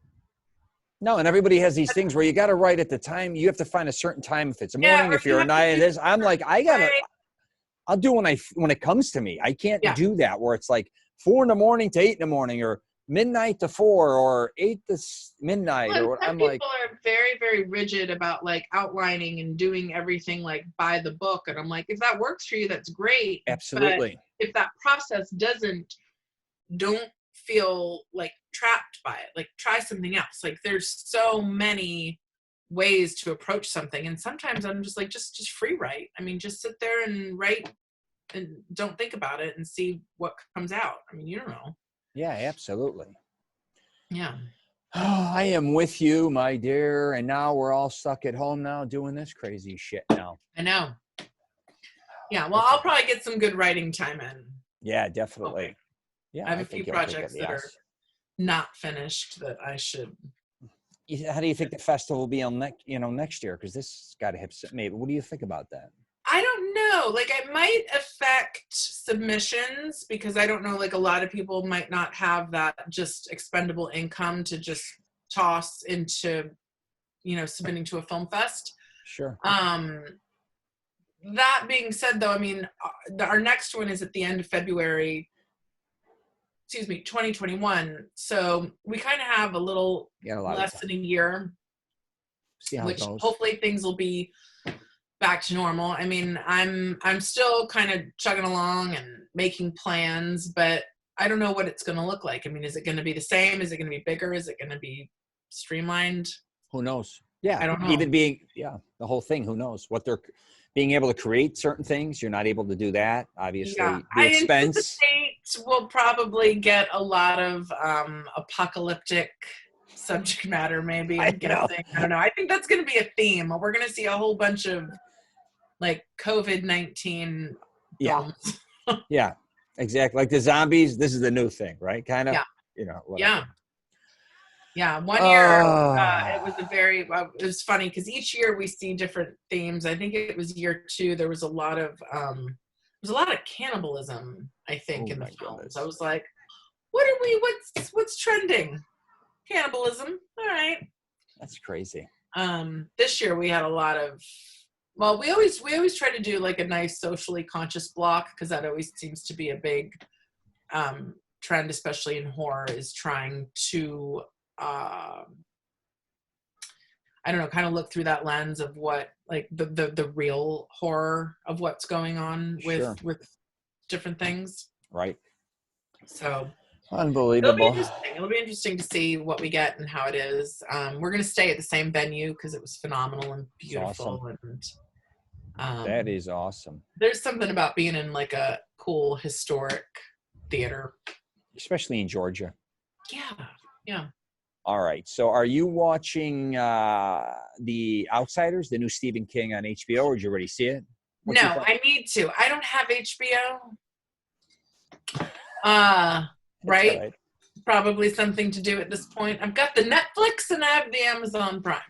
No, and everybody has these things where you got to write at the time. You have to find a certain time. If it's a morning, if you're a night, this. I'm like, I'll do when it comes to me. I can't do that where it's like 4 a.m. to 8 a.m. or midnight to 4 or 8 to midnight. Well, or some people are very, very rigid about like outlining and doing everything like by the book. And I'm like, if that works for you, that's great. Absolutely. But if that process doesn't, don't feel like trapped by it. Like try something else. Like there's so many ways to approach something. And sometimes I'm just like, just free write. I mean, just sit there and write and don't think about it and see what comes out. I mean, you don't know. Yeah, absolutely. Yeah. Oh, I am with you, my dear. And now we're all stuck at home now doing this crazy shit now. I know. Yeah. Well, I'll probably get some good writing time in. Yeah, definitely. Okay. Yeah, I have a few projects that are not finished that I should. How do you think the festival will be on next year? Because this got to hit maybe. What do you think about that? I don't know. Like it might affect submissions because I don't know. Like a lot of people might not have that just expendable income to just toss into, submitting to a film fest. Sure. That being said, though, I mean, our next one is at the end of February. 2021. So we kind of have a little less than a year, which hopefully things will be back to normal. I mean, I'm still kind of chugging along and making plans, but I don't know what it's going to look like. I mean, is it going to be the same? Is it going to be bigger? Is it going to be streamlined? Who knows? Yeah. I don't know. Even being, the whole thing, who knows what they're being able to create certain things. You're not able to do that. Obviously, the expense. We'll probably get a lot of apocalyptic subject matter, maybe. I'm guessing. I don't know. I think that's going to be a theme. We're going to see a whole bunch of like COVID-19 films. Yeah, exactly. Like the zombies. This is the new thing, right? Kind of. Yeah. Whatever. Yeah. One year, it was funny because each year we see different themes. I think it was year 2. There was a lot of cannibalism, I think, in the films. I was like, what's trending? Cannibalism. All right. That's crazy. This year we had a lot of, we always try to do like a nice socially conscious block because that always seems to be a big trend, especially in horror, is trying to I don't know, kind of look through that lens of what, like the real horror of what's going on with different things. Right. So unbelievable. It'll be interesting to see what we get and how it is. We're going to stay at the same venue because it was phenomenal and beautiful. Awesome. And that is awesome. There's something about being in like a cool historic theater. Especially in Georgia. Yeah. All right. So are you watching The Outsiders, the new Stephen King on HBO, or did you already see it? No, I need to. I don't have HBO. Right? Probably something to do at this point. I've got the Netflix and I have the Amazon Prime.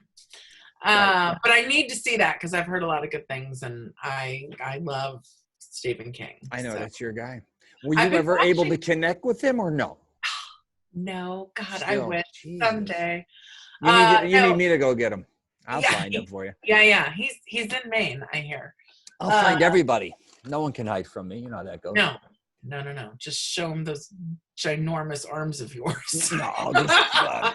But I need to see that because I've heard a lot of good things and I love Stephen King. I know, that's your guy. Were you ever able to connect with him or no? No, God, I wish someday. You need me to go get him. I'll find him for you. Yeah. He's in Maine, I hear. I'll find everybody. No one can hide from me. You know how that goes. No. Just show him those ginormous arms of yours. No,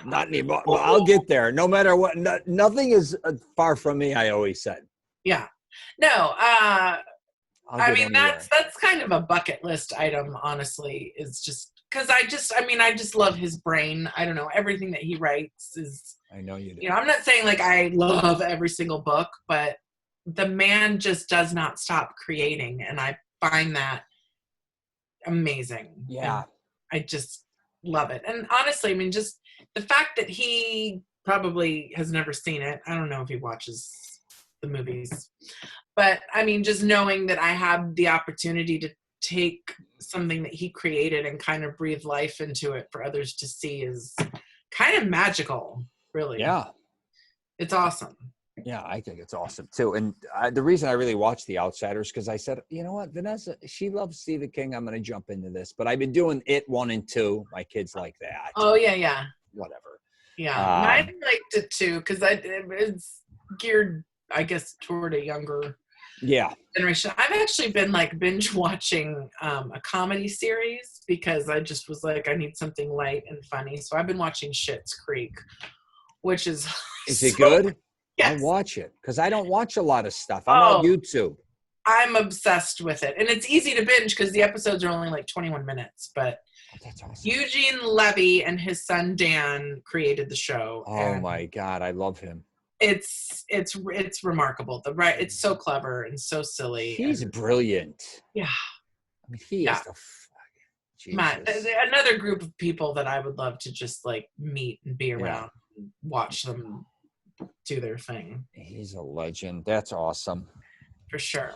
not anymore. Well, I'll get there. No matter what. nothing is far from me, I always said. Yeah. No. I mean, that's kind of a bucket list item, honestly, is just because I just love his brain. I don't know. Everything that he writes is. I know you do. I'm not saying like I love every single book, but the man just does not stop creating. And I find that amazing. Yeah. And I just love it. And honestly, I mean, just the fact that he probably has never seen it. I don't know if he watches the movies, but I mean, just knowing that I had the opportunity to take something that he created and kind of breathe life into it for others to see is kind of magical, really. Yeah. It's awesome. Yeah, I think it's awesome too. And the reason I really watch The Outsiders, because I said, you know what, Vanessa, she loves Stephen King. I'm going to jump into this. But I've been doing It 1 and 2. My kids like that. Oh, yeah. Whatever. Yeah. Mine liked it too, because it's geared, I guess, toward a younger generation. I've actually been like binge watching a comedy series because I just was like, I need something light and funny. So I've been watching Schitt's Creek, which is it good? Yes. I'll watch it because I don't watch a lot of stuff. I'm on YouTube. I'm obsessed with it. And it's easy to binge because the episodes are only like 21 minutes. But that's awesome. Eugene Levy and his son Dan created the show. Oh my God, I love him. It's remarkable. It's so clever and so silly. He's brilliant. Yeah. I mean, he is the Matt, another group of people that I would love to just like meet and be around and watch them do their thing. He's a legend. That's awesome. For sure.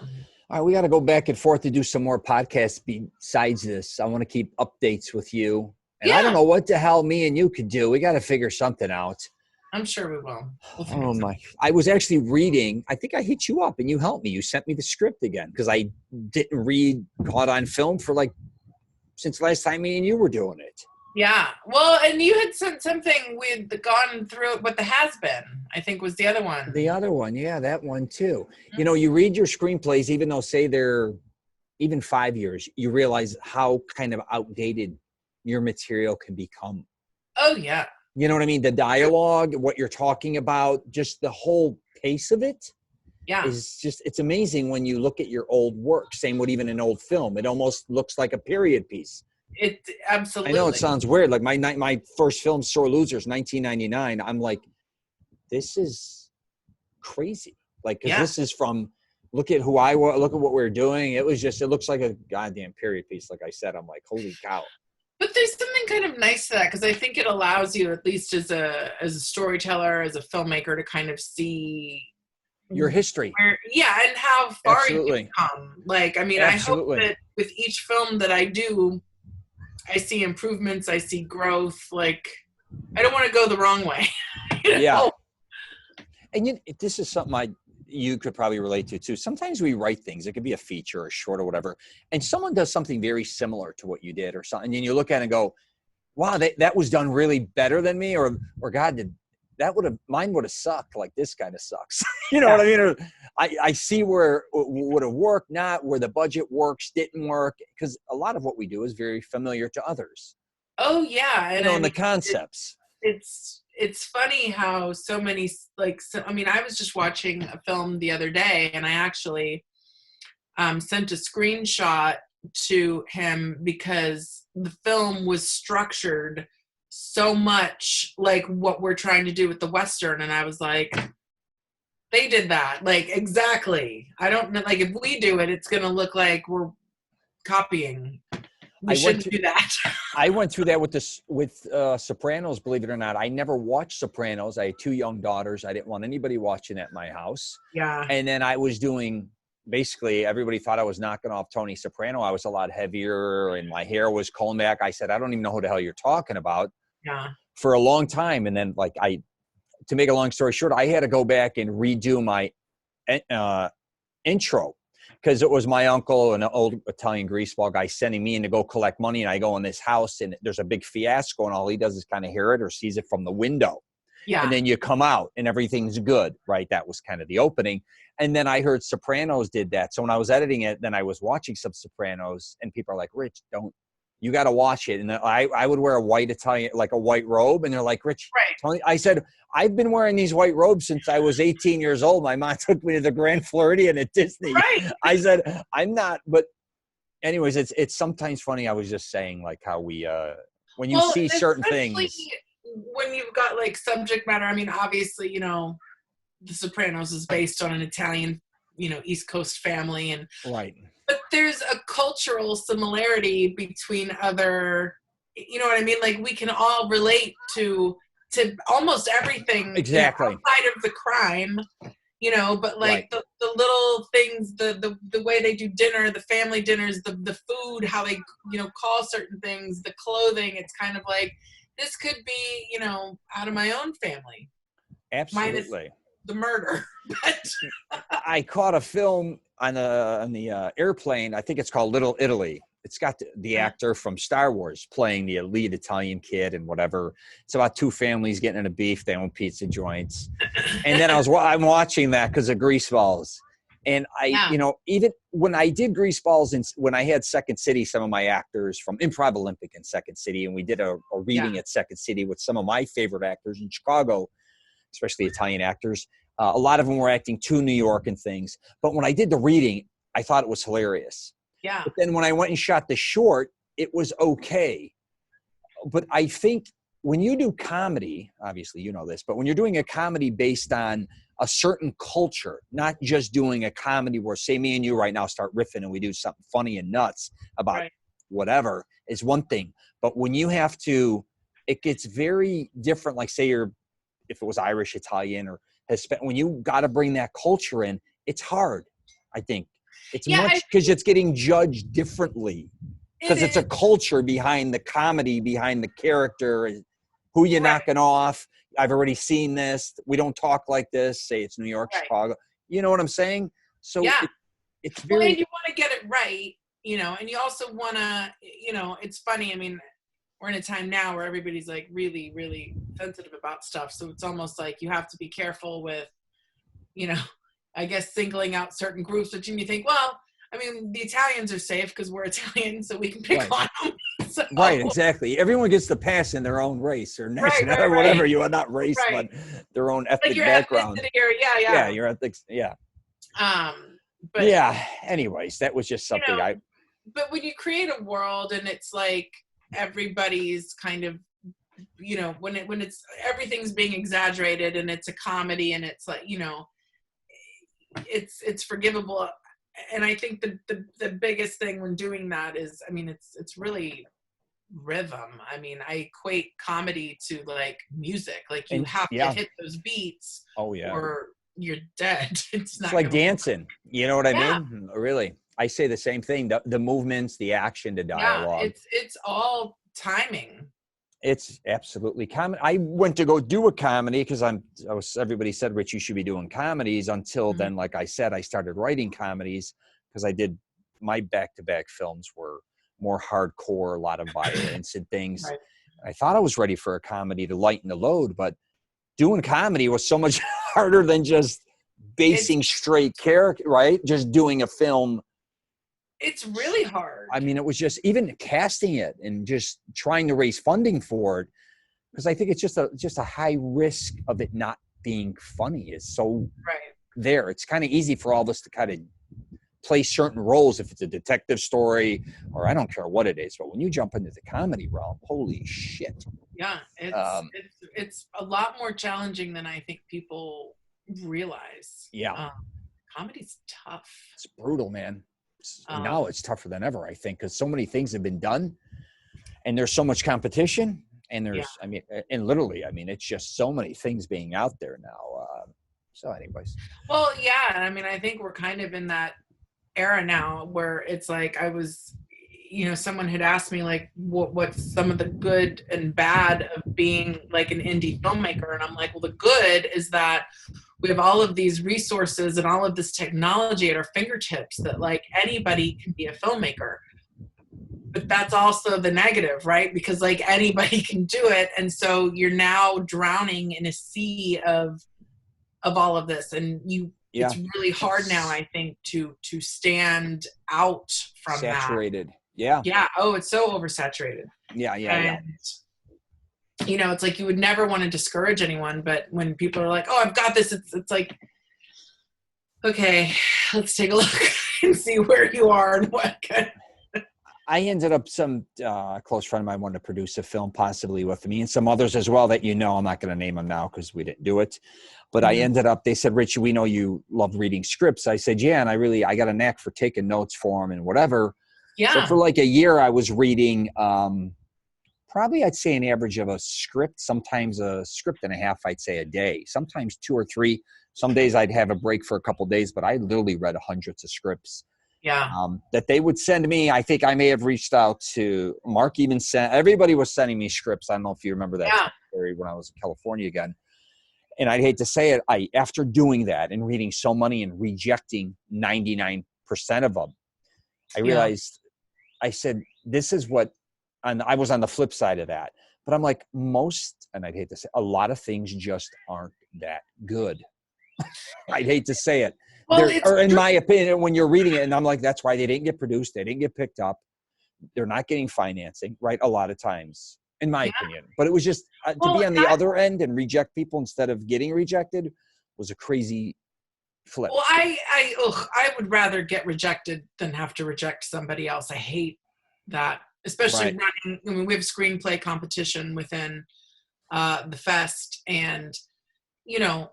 All right, we got to go back and forth to do some more podcasts besides this. I want to keep updates with you. And I don't know what the hell me and you could do. We got to figure something out. I'm sure we will. Oh my. I was actually reading. I think I hit you up and you helped me. You sent me the script again because I didn't read Caught on Film for like since last time me and you were doing it. Yeah. Well, and you had sent something with gone through it with the Has Been, I think was the other one. The other one. Yeah, that one too. Mm-hmm. You know, you read your screenplays, even though say they're even 5 years, you realize how kind of outdated your material can become. Oh, yeah. You know what I mean? The dialogue, what you're talking about, just the whole pace of it. Yeah. Is just, it's amazing when you look at your old work. Same with even an old film. It almost looks like a period piece. It absolutely. I know it sounds weird. Like my first film, Sore Losers, 1999. I'm like, this is crazy. Like, cause this is from, look at who I was, look at what we're doing. It looks like a goddamn period piece. Like I said, I'm like, holy cow. But there's something kind of nice to that because I think it allows you, at least as a storyteller, as a filmmaker, to kind of see your history. And how far you've come. Like, I mean, I hope that with each film that I do, I see improvements, I see growth. Like, I don't want to go the wrong way. Yeah. And this is something you could probably relate to too. Sometimes we write things, it could be a feature or short or whatever, and someone does something very similar to what you did or something, and you look at it and go, wow, that was done really better than me, or God, mine would have sucked. Like, this kind of sucks. You know what I mean? Or I see where it would have worked, not where the budget works, didn't work, because a lot of what we do is very familiar to others. Oh yeah. And the concepts. It's funny how so many, I was just watching a film the other day and I actually sent a screenshot to him because the film was structured so much like what we're trying to do with the Western. And I was like, they did that. Like, exactly. I don't know. Like, if we do it, it's going to look like we're copying. We shouldn't do that. I went through that with Sopranos, believe it or not. I never watched Sopranos. I had 2 young daughters. I didn't want anybody watching at my house. Yeah. And then I was doing, basically, everybody thought I was knocking off Tony Soprano. I was a lot heavier and my hair was combed back. I said, I don't even know who the hell you're talking about. Yeah. For a long time. And then, to make a long story short, I had to go back and redo my intro. Because it was my uncle, an old Italian greaseball guy, sending me in to go collect money. And I go in this house and there's a big fiasco and all he does is kind of hear it or sees it from the window. Yeah. And then you come out and everything's good, right? That was kind of the opening. And then I heard Sopranos did that. So when I was editing it, then I was watching some Sopranos and people are like, Rich, you got to watch it. And I would wear a white Italian, like a white robe. And they're like, Rich, Tony, I said, I've been wearing these white robes since I was 18 years old. My mom took me to the Grand Floridian at Disney. Right. I said, I'm not, but anyways, it's sometimes funny. I was just saying like how we, when you see certain things. When you've got like subject matter, I mean, obviously, The Sopranos is based on an Italian, East Coast family and right. But there's a cultural similarity between other, you know what I mean? Like we can all relate to almost everything exactly outside of the crime, but like the little things, the way they do dinner, the family dinners, the food, how they, call certain things, the clothing, it's kind of like, this could be, out of my own family. Absolutely. the murder. But I caught a film on the airplane. I think it's called Little Italy. It's got the actor from Star Wars playing the lead Italian kid and whatever. It's about two families getting in a beef. They own pizza joints. And then I'm watching that because of Greaseballs. And even when I did Greaseballs and when I had Second City, some of my actors from Improv Olympic in Second City, and we did a reading at Second City with some of my favorite actors in Chicago, especially Italian actors. A lot of them were acting to New York and things. But when I did the reading, I thought it was hilarious. Yeah. But then when I went and shot the short, it was okay. But I think when you do comedy, obviously you know this, but when you're doing a comedy based on a certain culture, not just doing a comedy where, say, me and you right now start riffing and we do something funny and nuts about whatever, is one thing. But when you have to, it gets very different. Like, say if it was Irish, Italian, or Hispanic, when you got to bring that culture in, it's hard, I think. It's much because it's getting judged differently because it's a culture behind the comedy, behind the character, who you're knocking off. I've already seen this. We don't talk like this. Say it's New York, Chicago. You know what I'm saying? So it's very. Well, and you want to get it right, and you also want to, it's funny. I mean, we're in a time now where everybody's like really, really sensitive about stuff. So it's almost like you have to be careful with, I guess singling out certain groups, but you think, well, I mean, the Italians are safe because we're Italian, so we can pick on them. So. Right, exactly. Everyone gets to pass in their own race or nationality, or whatever you are, not race, but their own ethnic background. Yeah, your ethics. Yeah. But anyways, that was just something But when you create a world and it's like everybody's kind of, when it's everything's being exaggerated and it's a comedy and it's like, it's forgivable. And I think the biggest thing when doing that is, I mean, it's really rhythm. I mean, I equate comedy to like music. Like you have to hit those beats. Oh yeah. Or you're dead. It's like dancing. You know what I mean? Really. I say the same thing. The movements, the action, the dialogue. Yeah, it's all timing. It's absolutely common. I went to go do a comedy because everybody said, Rich, you should be doing comedies. Until then, like I said, I started writing comedies because my back-to-back films were more hardcore, a lot of violence and things. Right. I thought I was ready for a comedy to lighten the load, but doing comedy was so much harder than just basing straight character, right? Just doing a film. It's really hard. I mean, it was just even casting it and just trying to raise funding for it, because I think it's just a high risk of it not being funny is so there. It's kind of easy for all of us to kind of play certain roles if it's a detective story or I don't care what it is. But when you jump into the comedy realm, holy shit. Yeah, it's a lot more challenging than I think people realize. Yeah. Comedy's tough. It's brutal, man. Now it's tougher than ever, I think, because so many things have been done and there's so much competition and there's, I mean, and literally, I mean, it's just so many things being out there now. So anyways. Well, yeah. I mean, I think we're kind of in that era now where it's like someone had asked me like what's some of the good and bad of being like an indie filmmaker, and I'm like, well, the good is that we have all of these resources and all of this technology at our fingertips that like anybody can be a filmmaker. But that's also the negative, right? Because like anybody can do it, and so you're now drowning in a sea of all of this, and it's really hard now, I think, to stand out from saturated. That. Yeah. Yeah. Oh, it's so oversaturated. Yeah. It's like you would never want to discourage anyone, but when people are like, "Oh, I've got this," it's like, okay, let's take a look and see where you are and what. I ended up some close friend of mine wanted to produce a film possibly with me and some others as well that I'm not going to name them now because we didn't do it. But I ended up, they said, Richie, we know you love reading scripts. I said, yeah. And I got a knack for taking notes for them and whatever. Yeah. So for like a year, I was reading probably I'd say an average of a script, sometimes a script and a half, I'd say a day, sometimes 2 or 3. Some days I'd have a break for a couple of days, but I literally read hundreds of scripts. Yeah. That they would send me. I think I may have reached out to Mark, everybody was sending me scripts. I don't know if you remember that story when I was in California again. And I'd hate to say it, after doing that and reading so many and rejecting 99% of them, I realized, I said, this is what, and I was on the flip side of that. But I'm like, and I'd hate to say, a lot of things just aren't that good. I'd hate to say it. Well, or in my opinion, when you're reading it, and I'm like, that's why they didn't get produced. They didn't get picked up. They're not getting financing, right? A lot of times, in my opinion. But it was just, to be on the other end and reject people instead of getting rejected was a crazy flip. Well, I would rather get rejected than have to reject somebody else. I hate that, especially running. I mean, we have a screenplay competition within the fest, and you know,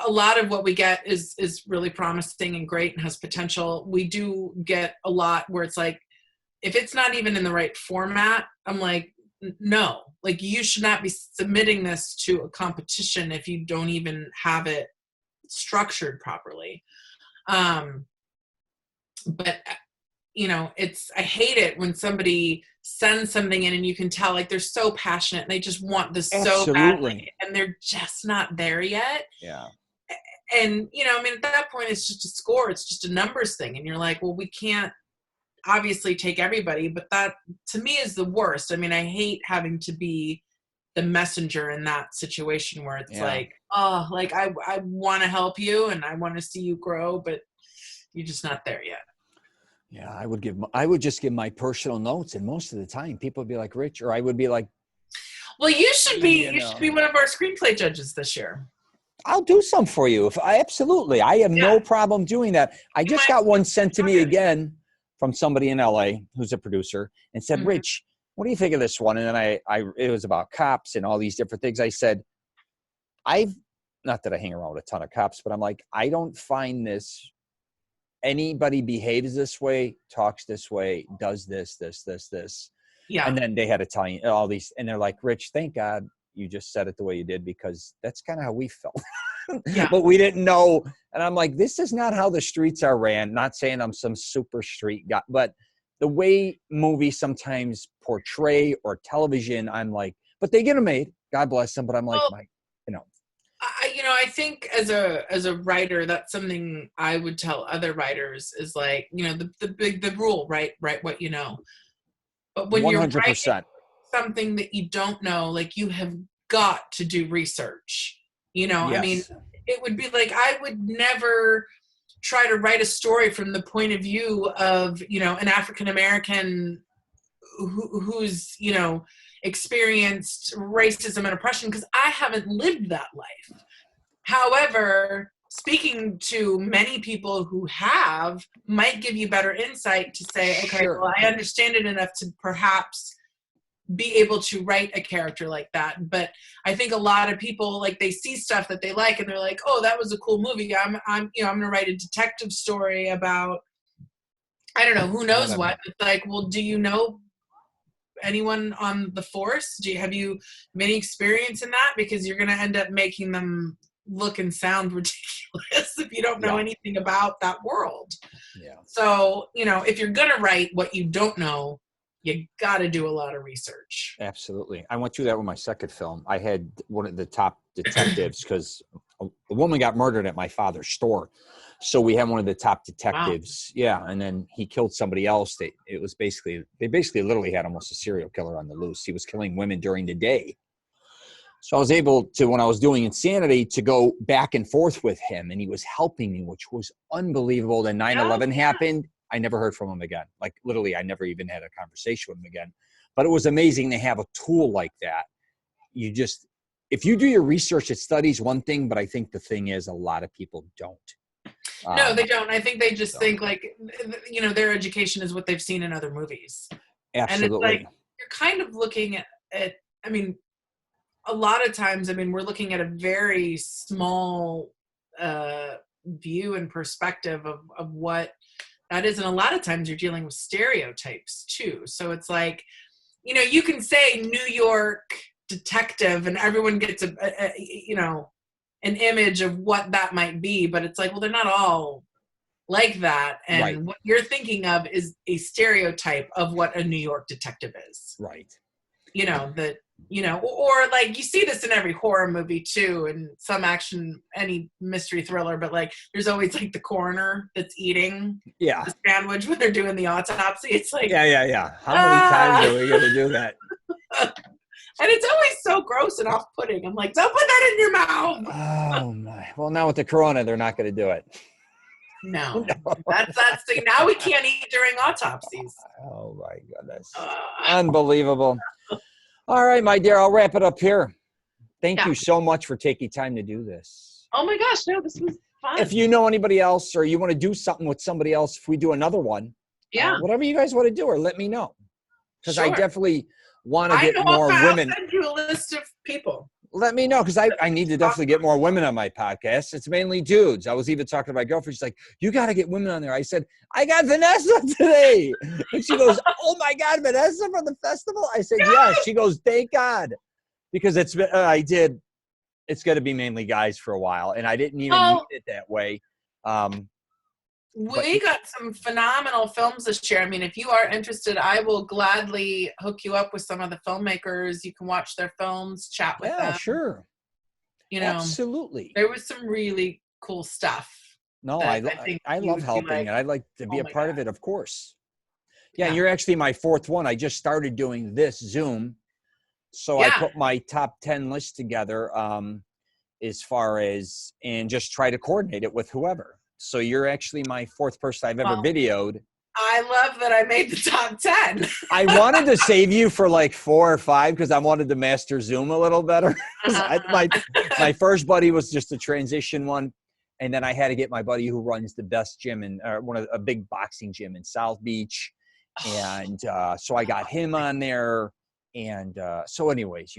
a lot of what we get is really promising and great and has potential. We do get a lot where it's like, if it's not even in the right format, I'm like, no, like you should not be submitting this to a competition if you don't even have it structured properly. But you know, I hate it when somebody sends something in and you can tell like they're so passionate and they just want this so badly and they're just not there yet. Yeah. And you know, I mean, at that point it's just a score, it's just a numbers thing, and you're like, well, we can't obviously take everybody, but that to me is the worst. I mean, I hate having to be the messenger in that situation where it's like, oh, like I want to help you and I want to see you grow, but you're just not there yet. Yeah, I would just give my personal notes, and most of the time people would be like, Rich, or I would be like, well, you should be one of our screenplay judges this year. I'll do some for you. Absolutely. I have no problem doing that. I just got one sent to me again from somebody in LA who's a producer and said, Rich, what do you think of this one? And then it was about cops and all these different things. I said, not that I hang around with a ton of cops, but I'm like, I don't find anybody behaves this way, talks this way, does this. Yeah. And then they had to tell you all these, and they're like, Rich, thank God you just said it the way you did, because that's kind of how we felt. But we didn't know. And I'm like, this is not how the streets are ran. Not saying I'm some super street guy, but the way movies sometimes portray or television, I'm like, but they get them made. God bless them. But I'm like, I think as a writer, that's something I would tell other writers is like, you know, the rule, write what you know. But when 100%. You're writing something that you don't know, like you have got to do research. You know, I mean, it would be like, I would never try to write a story from the point of view of, you know, an African-American who's, you know, experienced racism and oppression, because I haven't lived that life. However, speaking to many people who have might give you better insight to say, okay, well, I understand it enough to perhaps be able to write a character like that. But I think a lot of people, like, they see stuff that they like and they're like, oh, that was a cool movie. I'm going to write a detective story about, I don't know, who knows what. It's like, well, do you know anyone on the force? Have you any experience in that? Because you're going to end up making them look and sound ridiculous if you don't know anything about that world. Yeah. So, you know, if you're going to write what you don't know, you got to do a lot of research. Absolutely. I went through that with my second film. I had one of the top detectives because a woman got murdered at my father's store. So we had one of the top detectives. Wow. Yeah. And then he killed somebody else. They basically literally had almost a serial killer on the loose. He was killing women during the day. So I was able to, when I was doing Insanity, to go back and forth with him, and he was helping me, which was unbelievable. Then 9/11 happened. I never heard from him again. Like, literally, I never even had a conversation with him again. But it was amazing to have a tool like that. If you do your research, it studies one thing, but I think the thing is a lot of people don't. No, they don't. I think they just think, like, you know, their education is what they've seen in other movies. Absolutely. And it's like, you're kind of looking at I mean, a lot of times, I mean, we're looking at a very small view and perspective of what that is. And a lot of times you're dealing with stereotypes too. So it's like, you know, you can say New York detective and everyone gets you know, an image of what that might be, but it's like, well, they're not all like that. And what you're thinking of is a stereotype of what a New York detective is. Right. You know, that You know, or like you see this in every horror movie too, and some action, any mystery thriller, but like there's always like the coroner that's eating the sandwich when they're doing the autopsy. It's like, yeah. How many times are we going to do that? And it's always so gross and off-putting. I'm like, don't put that in your mouth. Oh my! Well, now with the corona, they're not going to do it. No. That's the now we can't eat during autopsies. Oh my goodness! Unbelievable. All right, my dear, I'll wrap it up here. Thank you so much for taking time to do this. Oh my gosh, no, this was fun. If you know anybody else or you want to do something with somebody else, if we do another one, whatever you guys want to do, or let me know. Because I definitely want to get more women. I'll send you a list of people. Let me know, because I need to definitely get more women on my podcast. It's mainly dudes. I was even talking to my girlfriend. She's like, you got to get women on there. I said, I got Vanessa today. And she goes, oh my God, Vanessa from the festival? I said, yes. She goes, thank God. Because it's going to be mainly guys for a while. And I didn't even mean it that way. We got some phenomenal films this year. I mean, if you are interested, I will gladly hook you up with some of the filmmakers. You can watch their films, chat with them. Yeah, sure. You know, absolutely. There was some really cool stuff. No, I love helping, and I'd like to be a part of it, of course. Yeah, you're actually my fourth one. I just started doing this Zoom. So I put my top 10 list together as far as, and just try to coordinate it with whoever. So you're actually my fourth person I've ever videoed. I love that I made the top 10. I wanted to save you for like 4 or 5 because I wanted to master Zoom a little better. My first buddy was just a transition one. And then I had to get my buddy who runs the best gym in a big boxing gym in South Beach. And so I got him on there. And so anyways,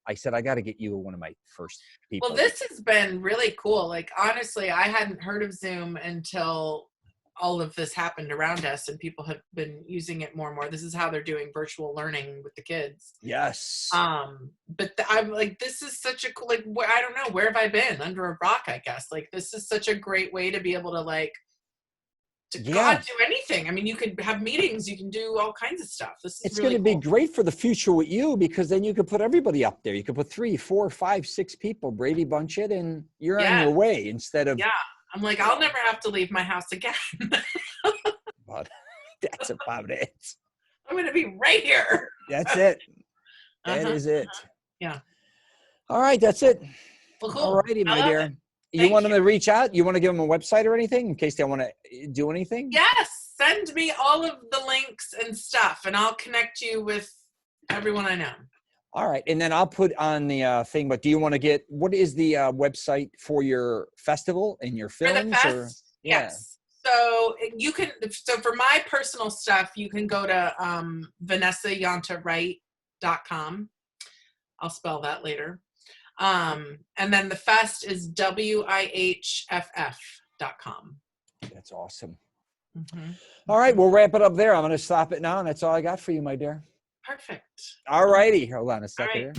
I said, I got to get you one of my first people. Well, this has been really cool. Like, honestly, I hadn't heard of Zoom until all of this happened around us, and people have been using it more and more. This is how they're doing virtual learning with the kids. Yes. But I'm like, this is such a cool, like, I don't know, where have I been? Under a rock, I guess. Like, this is such a great way to be able to, like, God, do anything. I mean, you could have meetings. You can do all kinds of stuff. It's really going to be great for the future with you, because then you could put everybody up there. You could put 3, 4, 5, 6 people, Brady Bunch it, and you're on your way instead of. Yeah. I'm like, I'll never have to leave my house again. But that's about it. I'm going to be right here. That's it. That is it. Yeah. All right. That's it. Well, cool. All righty, my dear. You want them to reach out? You want to give them a website or anything in case they want to do anything? Yes. Send me all of the links and stuff, and I'll connect you with everyone I know. All right. And then I'll put on the thing, but do you want to what is the website for your festival and your films? Yes. So for my personal stuff, you can go to VanessaIontawright.com. I'll spell that later. And then the fest is WIHFF.com. That's awesome. Mm-hmm. All right. We'll wrap it up there. I'm going to stop it now. And that's all I got for you, my dear. Perfect. All righty. Hold on a second here.